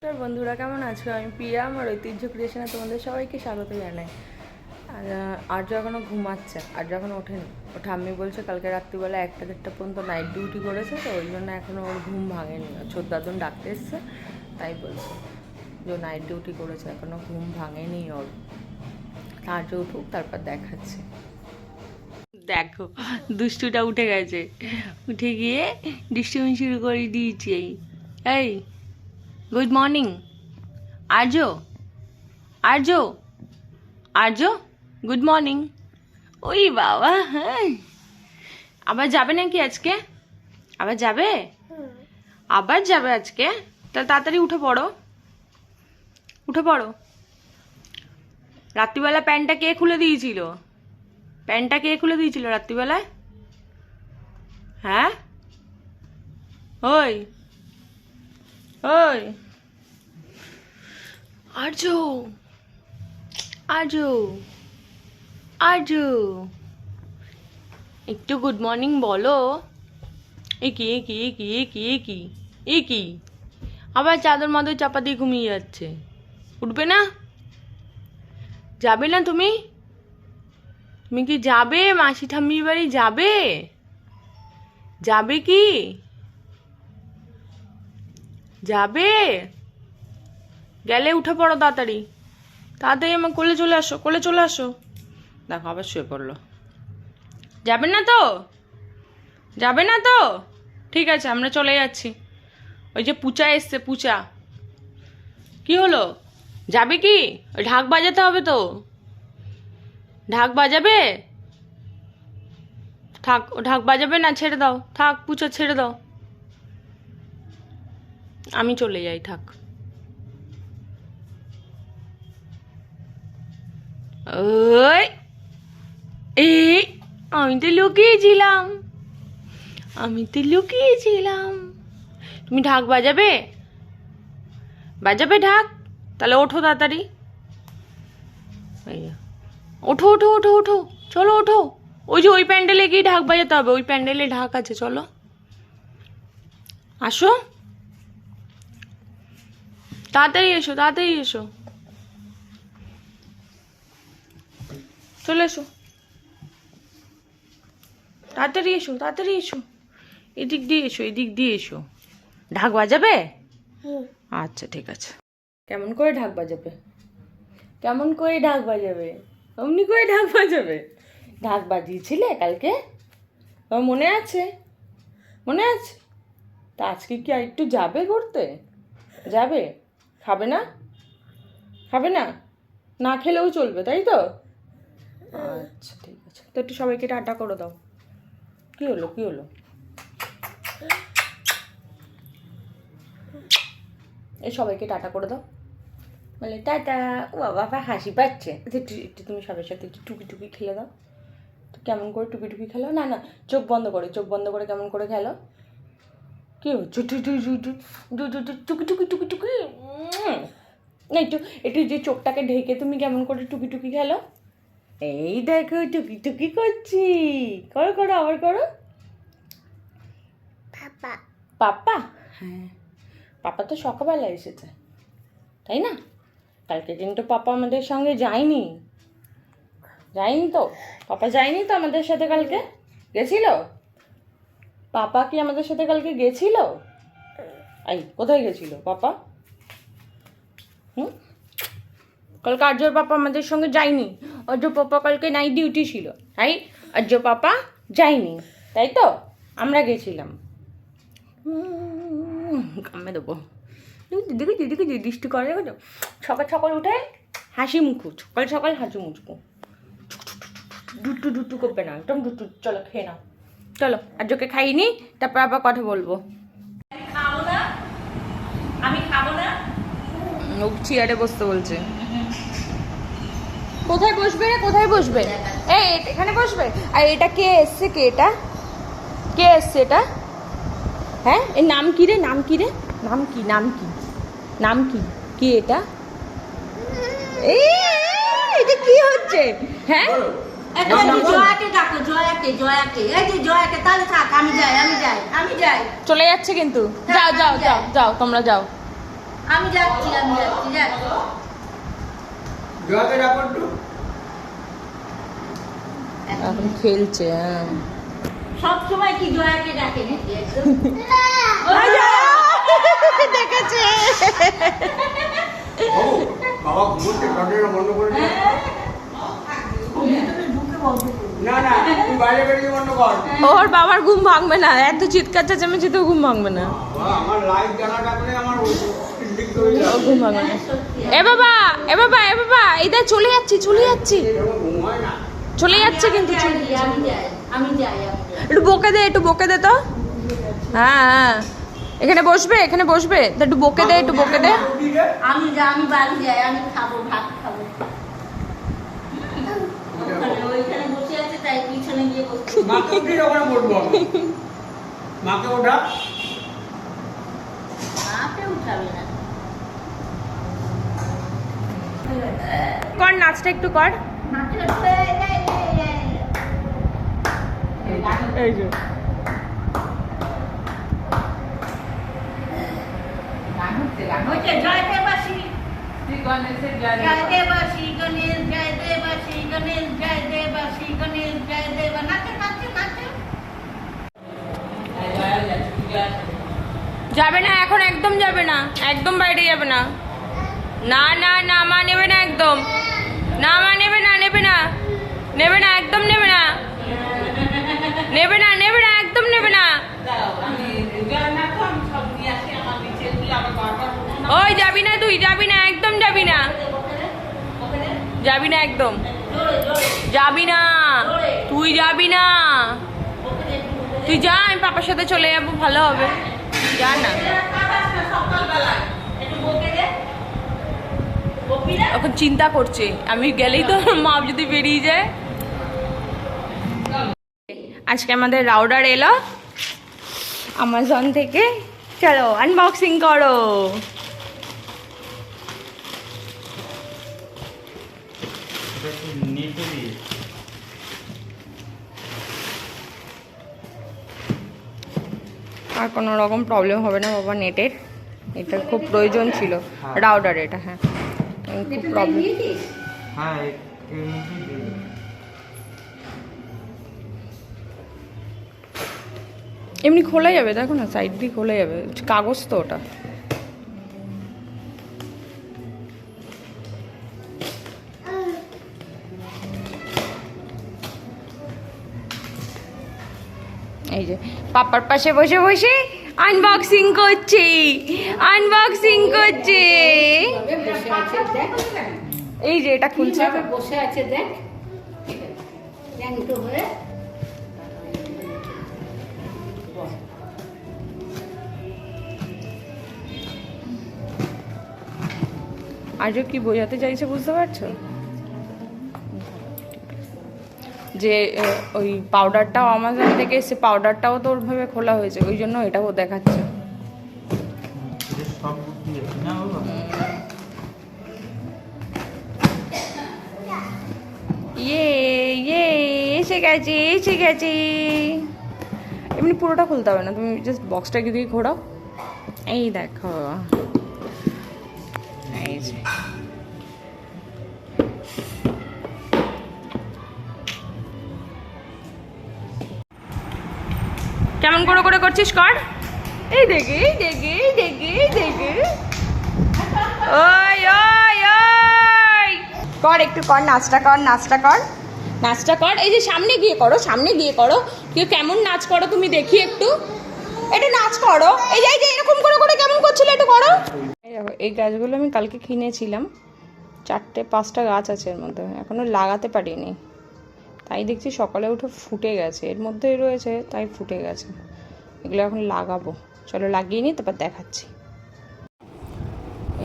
নমস্কার বন্ধুরা, কেমন আছো? আমি প্রিয়া, আমার ঐতিহ্য ক্রিয়েশনে তোমাদের সবাইকে স্বাগত জানাই। আর আর্য এখনও ঘুমাচ্ছে, আর্য এখনও ওঠেনি। ও ঠাম্মি বলছে কালকে রাত্রিবেলা 1টা-1:30 পর্যন্ত নাইট ডিউটি করেছে, তো ওই জন্য এখনও ওর ঘুম ভাঙেনি। ছোটদাদন ডাকতে এসছে, তাই বলছে যে নাইট ডিউটি করেছে, এখনও ঘুম ভাঙেনি ওর। আর্য উঠুক, তারপর দেখাচ্ছে। দেখো দুষ্টুটা উঠে গেছে, উঠে গিয়ে দুষ্টুমি শুরু করে দিয়েছি। এই গুড মর্নিং আর্য, আর্য, আর্য, গুড মর্নিং। ওই বাবা, হ্যাঁ আবার যাবে নাকি আজকে? আবার যাবে? আবার যাবে আজকে? তাহলে তাড়াতাড়ি উঠে পড়ো, উঠে পড়ো। রাত্রিবেলা প্যান্টটা কে খুলে দিয়েছিল? প্যান্টটা কে খুলে দিয়েছিল রাত্রিবেলায়? হ্যাঁ ওই ওই আর্য, আর্য, আর্য, একটু গুড মর্নিং বলো। এ কি এ কি এ কি এ কি এ কি এ কি? আবার চাদর মাদর চাপা দিয়ে ঘুমিয়ে যাচ্ছে। উঠবে না? যাবে না তুমি? তুমি কি যাবে? মাসি ঠাম্মির বাড়ি যাবে? যাবে কি? যাবে? গেলে উঠে পড়ো তাড়াতাড়ি, তাড়াতাড়ি আমার কোলে চলে আসো, কোলে চলে আসো। দেখো আবার শুয়ে পড়লো। যাবে না তো? যাবে না তো? ঠিক আছে, আমরা চলে যাচ্ছি। ওই যে পুচা এসছে, পুচা। কি হলো? যাবে কি? ওই ঢাক বাজাতে হবে তো। ঢাক বাজাবে? থাক, ঢাক বাজাবে না, ছেড়ে দাও, থাক পুচা, ছেড়ে দাও। আমি চলে যাই, থাক। ওই এই আমি তো লুকিয়েছিলাম, আমি তো লুকিয়েছিলাম। তুমি ঢাক বাজাবে? বাজাবে ঢাক? তাহলে ওঠো তাড়াতাড়ি। ওঠো ওঠো ওঠো ওঠো, চলো ওঠো। ওই যে ওই প্যান্ডেলে গিয়ে ঢাক বাজাতে হবে, ওই প্যান্ডেলে ঢাক আছে, চলো আসো, তাড়াতাড়ি এসো, তাড়াতাড়ি এসো, চলে এসো, তাড়াতাড়ি এসো, তাড়াতাড়ি এসো, এদিক দিয়ে এসো, এদিক দিয়ে এসো। ঢাক বাজাবে? আচ্ছা ঠিক আছে। কেমন করে ঢাক বাজাবে? কেমন করে ঢাক বাজাবে? অমনি করে ঢাক বাজাবে? ঢাক বাজিয়েছিলে কালকে? তোমার মনে আছে? মনে আছে? তা আজকে কি আর একটু যাবে করতে? যাবে? খাবে না? খাবে না? না খেলেও চলবে, তাই তো? আচ্ছা ঠিক আছে, তো একটু সবাইকে টাটা করে দাও। কি হলো, কি হলো? এই সবাইকে টাটা করে দাও, বলে টাটা। ও বাবা হাসি পাচ্ছে। একটু একটু তুমি সবার সাথে একটু টুকি টুকি খেলে দাও। তো কেমন করে টুকি টুকি খেলো? না না, চোখ বন্ধ করে, চোখ বন্ধ করে কেমন করে খেলো? কি হচ্ছে? টুকি টুকি টুকি টুকি। না একটু একটু যে চোখটাকে ঢেকে তুমি কেমন করে টুকি টুকি খেলো? এই দেখো টুকি টুকি করছি। করো করো, আবার করো। পাপা, পাপা, হ্যাঁ পাপা তো সকালবেলা এসেছে, তাই না? কালকে কিন্তু পাপা আমাদের সঙ্গে যায়নি, যায়নি তো। পাপা যায়নি তো আমাদের সাথে কালকে? গেছিল? পাপা কি আমাদের সাথে কালকে গেছিল? এই কোথায় গেছিল পাপা? কালকে আর্যর পাপা আমাদের সঙ্গে যায়নি। আর্য পাপা কালকে নাইট ডিউটি ছিল, তাই আর্য পাপা যায়নি, তাই তো? আমরা গেছিলাম। কামে দেবো। দিদিকে দিদিকে দৃষ্টি করে সকাল সকাল উঠে হাসি মুখু, সকাল সকাল হাসি মুখু, ডুট্টু ডুট্টু করবে না, একদম ডুট্টু। চলো খেয়ে নাও, চলো আর্যকে খাইনি, তারপর আবার কথা বলবো। খাবো না, আমি খাবো না। ও চেয়ারে বসতে বলছে। কোথায় বসবে রে, কোথায় বসবে? এই এখানে বসবে। আর এটা কে এসছে? কে এটা? কে এসছে এটা? হ্যাঁ এর নাম কি রে? নাম কি রে? নাম কি? নাম কি? নাম কি? কি এটা? এই এটা কি হচ্ছে? হ্যাঁ জয়াকে ডাকো, জয়াকে, জয়াকে, এই যে জয়াকে। তাহলে থাক, আমি যাই, আমি যাই, আমি যাই। চলে যাচ্ছে কিন্তু। যাও যাও যাও যাও, তোমরা যাও। আমি যাচ্ছি যাক জয়াকে ডাকো একটু। এখন খেলছে। হ্যাঁ সব সময় কি জয়াকে ডাকে নাকি একদম? দেখেছে। ও বাবা ঘুমোচ্ছে, দরজাটা বন্ধ করে দে। না না তুই বাইরে বেরিয়ে বন্ধ কর। ওর বাবার ঘুম ভাঙবে না, এত চিৎকার চেঁচামেচি তো ঘুম ভাঙবে না। বাবা, আমার লাইট জ্বালা ডাকলে আমার টিকটিক করে ও যায়। ঘুম ভাঙবে না। এ বাবা এইটা চলে যাচ্ছি এরকম ঘুম হয় না। চলে যাচ্ছে কিন্তু আমি যাই একটু বকে দে তো। হ্যাঁ এখানে বসবে তা একটু বকে দে আমি বাড়ি যাই, আমি খাবো, ভাত খাবো। ওইখানে বসে আছে তাই পিছনে গিয়ে বসছি। মাকে উঠিয়ে ওখানে বসবো আমি। মাকে ওঠা। মাকে উঠাবে না। কর নাচটা একটু কর। মাকে উঠবে, এই যে হচ্ছে জয় দেবাসী, জয় দেবাসী, গণেশ জয় দেবাসী, গণেশ জয় দেবাসী, গণেশ জয় দেবা। নাচে যাবে না এখন, একদম যাবে না, একদম বাইরে যাবে না। না না না মা নেবে না একদম, না মা নেবে না একদম নেবে না একদম নেবে না। ওই যাবি না, তুই যাবি না, একদম যাবি না একদম যাবি না, তুই যাবি না, তুই যা, আমি পাপার সাথে চলে যাবো, ভালো হবে, যা না। এখন চিন্তা করছে আমি গেলেই তো আমার মা যদি বেরিয়ে যায়। আজকে আমাদের রাউডার এলো আমাজন থেকে, চলো আনবক্সিং করো। আর কোনো রকম প্রবলেম হবে না বাবা নেটের, এটা খুব প্রয়োজন ছিল রাউডার এটা। হ্যাঁ খুব প্রবলেম। হ্যাঁ এমনি খোলা যাবে, দেখো না সাইড দিয়ে খোলা যাবে, কাগজ তো ওটা। এই যে পাপার পাশে বসে বসে আনবক্সিং করছে। এই যে এটা খুলছে, বসে আছে দেখ একটু হয়ে। আজও কি বোঝাতে চাইছে বুঝতে পারছো, যে ওই পাউডারটাও আমাজন থেকে এসে পাউডারটাও তো ওরভাবে খোলা হয়েছে, ওই জন্য এটাও দেখাচ্ছে। ইয়ে এসে গেছে। এমনি পুরোটা খুলতে হবে না, তুমি জাস্ট বক্সটাকে দিয়ে ঘোরাও। এই দেখো, এই যে কেমন করে করছিস কর। এই দেখে ওই কর, একটু কর, নাচটা কর। এই যে সামনে গিয়ে করো, কেউ কেমন নাচ করো তুমি দেখি একটু, এটা নাচ করো। এই যে এরকম করে কেমন করছিলে, একটু করো। এই দেখো, এই গাছগুলো আমি কালকে কিনেছিলাম, 4-5টা গাছ আছে এর মধ্যে, এখনো লাগাতে পারিনি, তাই দেখছি সকালে উঠে ফুটে গেছে, এর মধ্যেই রয়েছে তাই ফুটে গেছে। এগুলো এখন লাগাবো, চলো লাগিয়ে নিই, তারপর দেখাচ্ছি।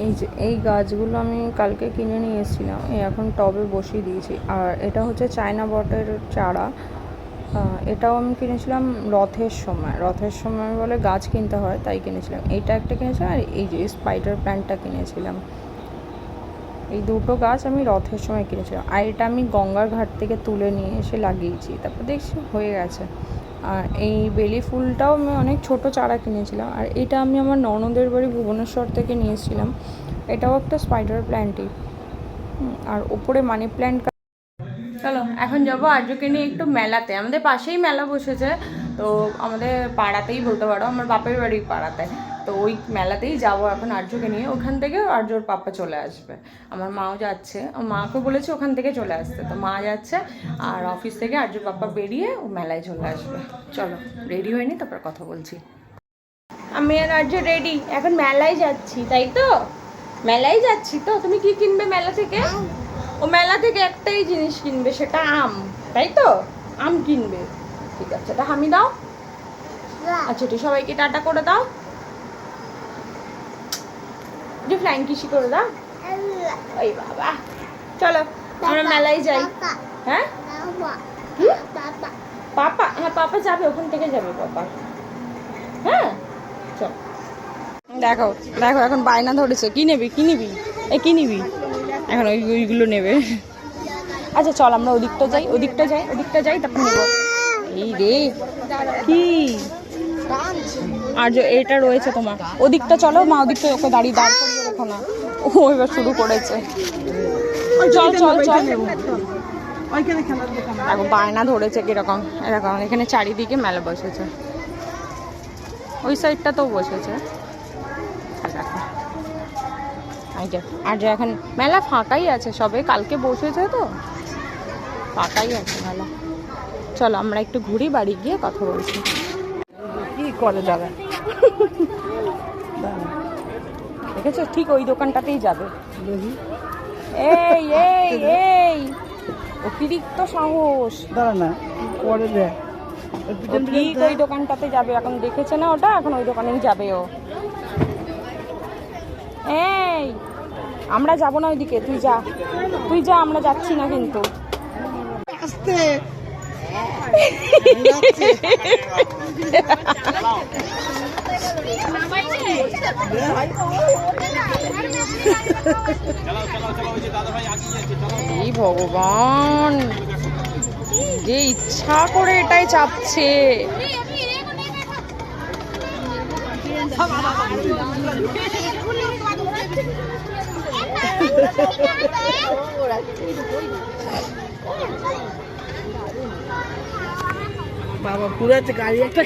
এই যে এই গাছগুলো আমি কালকে কিনে নিয়ে এসেছিলাম, এখন টবে বসিয়ে দিয়েছি। আর এটা হচ্ছে চায়না বটের চারা, এটাও আমি কিনেছিলাম রথের সময় বলে গাছ কিনতে হয়, তাই কিনেছিলাম। এইটা একটা কিনেছিলাম, আর এই যে স্পাইডার প্ল্যান্টটা কিনেছিলাম। এই দুটো গাছ আমি রথের সময় কিনেছিলাম, আর এটা আমি গঙ্গার ঘাট থেকে তুলে নিয়ে এসে লাগিয়েছি, তারপর দেখছি হয়ে গেছে। আর এই বেলি ফুলটাও আমি অনেক ছোট চারা কিনেছিলাম। আর এটা আমি আমার ননদের বাড়ি ভুবনেশ্বর থেকে নিয়েছিলাম। এটাও একটা স্পাইডার প্ল্যান্টই। আর ওপরে মানি প্ল্যান্ট। চলো এখন যাবো আর্যকে নিয়ে একটু মেলাতে। আমাদের পাশেই মেলা বসেছে, তো আমাদের পাড়াতেই বলতে পারো, আমার বাপের বাড়ির পাড়াতে। তো ওই মেলাতেই যাবো এখন আর্যকে নিয়ে। ওখান থেকে আর্যর পাপা চলে আসবে, আমার মাও যাচ্ছে। মাকে বলেছে ওখান থেকে চলে আসতে, তো মা যাচ্ছে। আর অফিস থেকে আর্যর পাপা বেরিয়ে ও মেলায় চলে আসবে। চলো রেডি হয়নি, তারপর কথা বলছি। আমি আর আর্য রেডি, এখন মেলায় যাচ্ছি, তাই তো? মেলায় যাচ্ছি তো। তুমি কি কিনবে মেলা থেকে? ও মেলা থেকে একটাই জিনিস কিনবে, সেটা আম, তাই তো? আম কিনবে। ঠিক আছে, এটা হামি দাও। আচ্ছা ঠিক, সবাইকে টাটা করে দাও। যে ফ্লাইং কিসি করে দাও। ওই বাবা, চলো আমরা মেলায় যাই। হ্যাঁ পাপা, হ্যাঁ পাপা যাবে, ওখান থেকে যাবে পাপা। হ্যাঁ চল। দেখো দেখো এখন বায়না ধরেছে, কি নেবি কি নিবি, এই কি নিবি? এখন ওইগুলো নেবে। আচ্ছা চল আমরা ওদিকটা যাই, ওদিকটা যাই, ওদিকটা যাই, তারপর নেবো। এই রে কি আর এটা রয়েছে তোমার, ওদিকটা চলো। মা ওদিকটা ওকে দাঁড় করিয়ে রেখো না, ও এবার শুরু করেছে। চল চল চল। এখন বায়না ধরেছে কিরকম, এরকম এখানে চারিদিকে মেলা বসেছে, ওই সাইডটাতেও বসেছে। আর যে এখন মেলা ফাঁকাই আছে, সবে কালকে বসেছে তো ফাঁকাই আছে মেলা। চলো আমরা একটু ঘুরি, বাড়ি গিয়ে কথা বলছি। কি করে যাবে দেখেছো, ঠিক ওই দোকানটাতেই যাবে। এই এই এই অতিরিক্ত সাহস, দাঁড়া না পরে দে। ঠিক ওই দোকানটাতে যাবে, এখন দেখেছে না ওটা, এখন ওই দোকানেই যাবে ও। এই আমরা যাবো না ওইদিকে, তুই যা, তুই যা, আমরা যাচ্ছি না কিন্তু। আস্তে এই ভগবান, যে ইচ্ছা করে এটাই চাপছে। বাবা পুরো গাড়ি একটা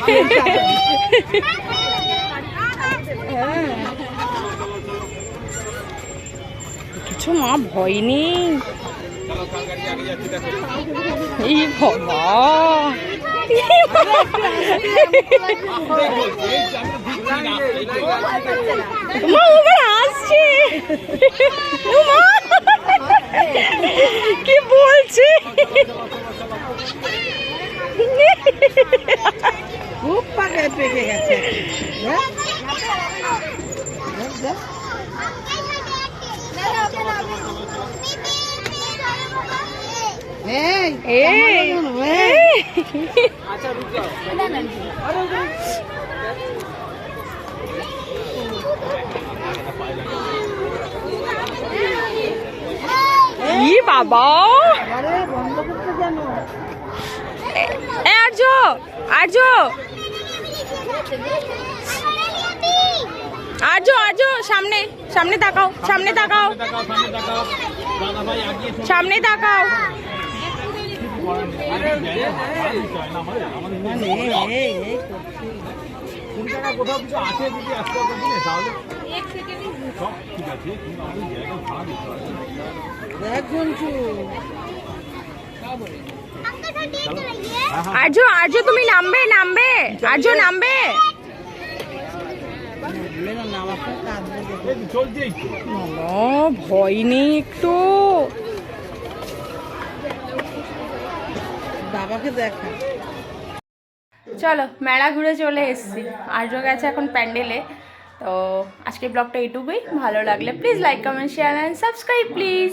কিছু মা ভয় নেই। এই বাবা আসছে কি বলছে, খুব পাকায় পেকে গেছে। বাবা আর্য আর্য আর্য আর্য সামনে সামনে তাকাও, সামনে তাকাও, সামনে তাকাও। আর্য আর্য তুমি নামবে, নামবে আর্য, নামবে। ভয় নেই একটু, বাবাকে দেখা। চলো মেলা ঘুরে চলে এসেছি, আর্য গেছে এখন প্যান্ডেলে। তো আজকের ব্লগটা এইটুকুই, ভালো লাগলে please like comment share and subscribe please.